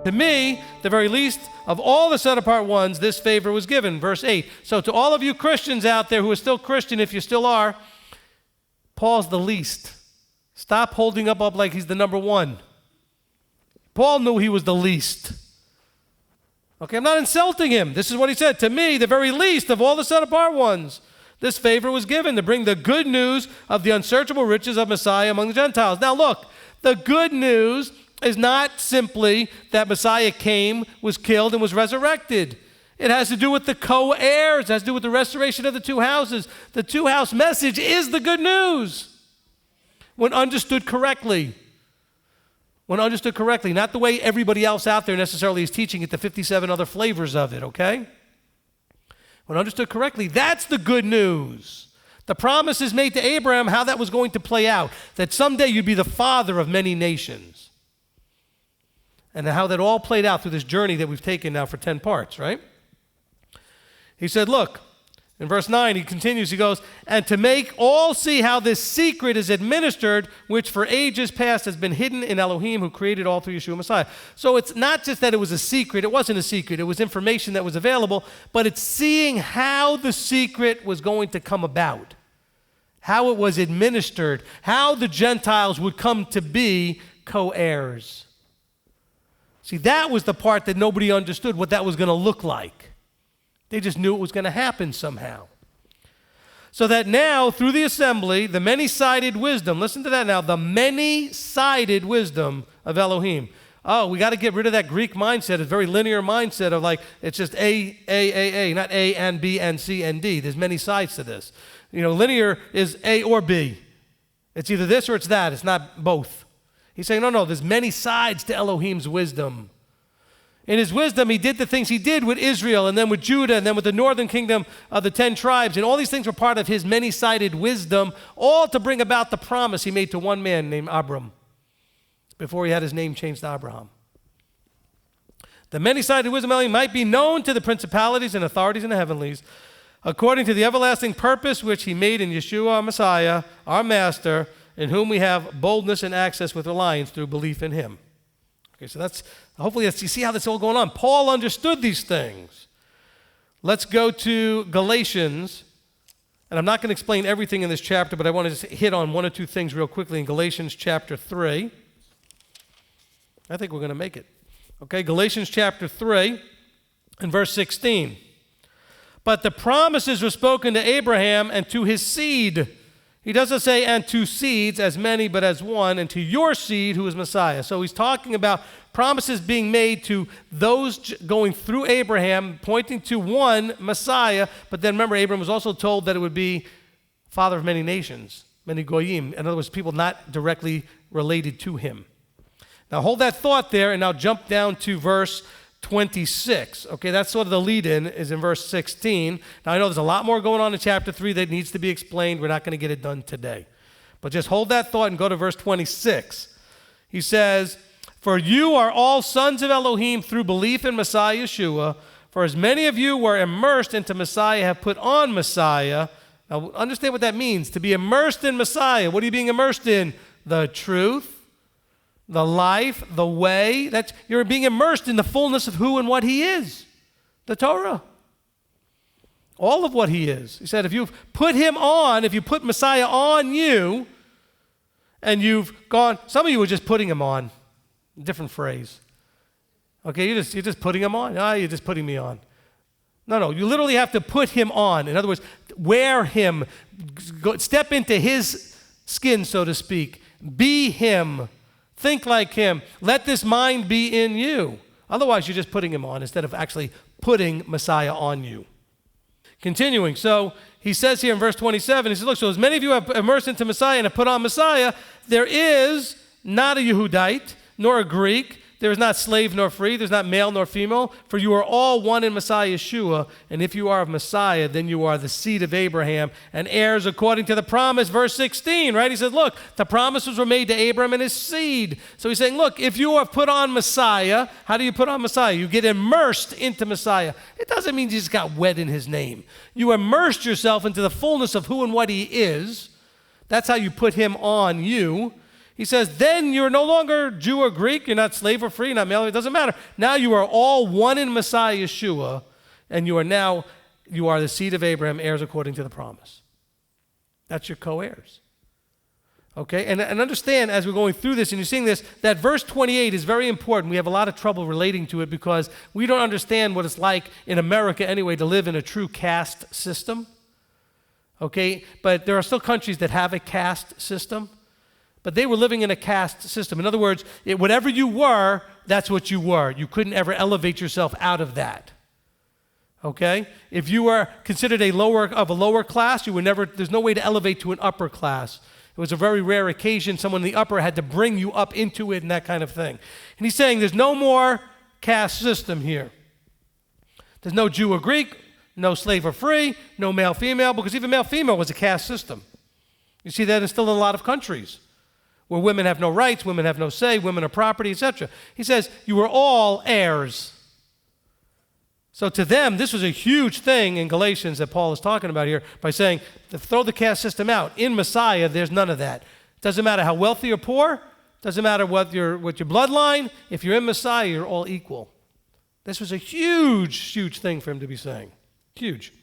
To me, the very least of all the set-apart ones, this favor was given. Verse 8. So to all of you Christians out there who are still Christian, if you still are, Paul's the least. Stop holding up like he's the number one. Paul knew he was the least. Okay, I'm not insulting him. This is what he said. To me, the very least of all the set-apart ones, this favor was given to bring the good news of the unsearchable riches of Messiah among the Gentiles. Now look, the good news is not simply that Messiah came, was killed, and was resurrected. It has to do with the co-heirs. It has to do with the restoration of the two houses. The two-house message is the good news when understood correctly. When understood correctly, not the way everybody else out there necessarily is teaching it, the 57 other flavors of it, okay? When understood correctly, that's the good news. The promise is made to Abraham how that was going to play out, that someday you'd be the father of many nations. And how that all played out through this journey that we've taken now for 10 parts, right? He said, look, in verse 9, he continues, he goes, and to make all see how this secret is administered, which for ages past has been hidden in Elohim, who created all through Yeshua Messiah. So it's not just that it was a secret. It wasn't a secret. It was information that was available, but it's seeing how the secret was going to come about, how it was administered, how the Gentiles would come to be co-heirs. See, that was the part that nobody understood what that was going to look like. They just knew it was going to happen somehow. So that now, through the assembly, the many-sided wisdom, listen to that now, the many-sided wisdom of Elohim. Oh, we got to get rid of that Greek mindset, a very linear mindset of like, it's just A, not A and B and C and D. There's many sides to this. You know, linear is A or B. It's either this or it's that. It's not both. He's saying, no, there's many sides to Elohim's wisdom. In his wisdom, he did the things he did with Israel and then with Judah and then with the northern kingdom of the 10 tribes. And all these things were part of his many-sided wisdom, all to bring about the promise he made to one man named Abram before he had his name changed to Abraham. The many-sided wisdom of Elohim might be known to the principalities and authorities in the heavenlies, according to the everlasting purpose which he made in Yeshua, our Messiah, our Master, in whom we have boldness and access with reliance through belief in him. Okay, so hopefully you see how this is all going on. Paul understood these things. Let's go to Galatians. And I'm not going to explain everything in this chapter, but I want to just hit on one or two things real quickly in Galatians chapter 3. I think we're going to make it. Okay, Galatians chapter 3 and verse 16. But the promises were spoken to Abraham and to his seed. He doesn't say, and to seeds, as many, but as one, and to your seed, who is Messiah. So he's talking about promises being made to those going through Abraham, pointing to one, Messiah. But then remember, Abraham was also told that it would be father of many nations, many goyim. In other words, people not directly related to him. Now hold that thought there, and now jump down to verse 26. Okay, that's sort of the lead-in, is in verse 16. Now I know there's a lot more going on in chapter 3 that needs to be explained. We're not going to get it done today. But just hold that thought and go to verse 26. He says, for you are all sons of Elohim through belief in Messiah Yeshua. For as many of you were immersed into Messiah have put on Messiah. Now understand what that means, to be immersed in Messiah. What are you being immersed in? The truth, the life, the way. You're being immersed in the fullness of who and what he is. The Torah. All of what he is. He said, if you've put him on, if you put Messiah on you, and you've gone, some of you were just putting him on. Different phrase. Okay, you're just putting him on. You're just putting me on. No, you literally have to put him on. In other words, wear him. Step into his skin, so to speak. Be him. Think like him. Let this mind be in you. Otherwise, you're just putting him on instead of actually putting Messiah on you. Continuing, so he says here in verse 27, he says, look, so as many of you have immersed into Messiah and have put on Messiah, there is not a Yehudite, nor a Greek, there is not slave nor free, there's not male nor female, for you are all one in Messiah Yeshua, and if you are of Messiah, then you are the seed of Abraham and heirs according to the promise. Verse 16, right? He says, look, the promises were made to Abraham and his seed. So he's saying, look, if you have put on Messiah, how do you put on Messiah? You get immersed into Messiah. It doesn't mean you just got wet in his name. You immersed yourself into the fullness of who and what he is. That's how you put him on you. He says, then you're no longer Jew or Greek, you're not slave or free, not male, it doesn't matter. Now you are all one in Messiah Yeshua, and you are the seed of Abraham, heirs according to the promise. That's your co-heirs. Okay, and understand as we're going through this and you're seeing this, that verse 28 is very important. We have a lot of trouble relating to it because we don't understand what it's like in America anyway to live in a true caste system. Okay, but there are still countries that have a caste system, but they were living in a caste system. In other words, whatever you were, that's what you were. You couldn't ever elevate yourself out of that. Okay? If you were considered a lower class, there's no way to elevate to an upper class. It was a very rare occasion. Someone in the upper had to bring you up into it and that kind of thing. And he's saying there's no more caste system here. There's no Jew or Greek, no slave or free, no male, female, because even male, female was a caste system. You see that still in a lot of countries where women have no rights, women have no say, women are property, etc. He says, you were all heirs. So to them, this was a huge thing in Galatians that Paul is talking about here by saying, throw the caste system out. In Messiah, there's none of that. It doesn't matter how wealthy or poor. Doesn't matter what your bloodline. If you're in Messiah, you're all equal. This was a huge, huge thing for him to be saying. Huge.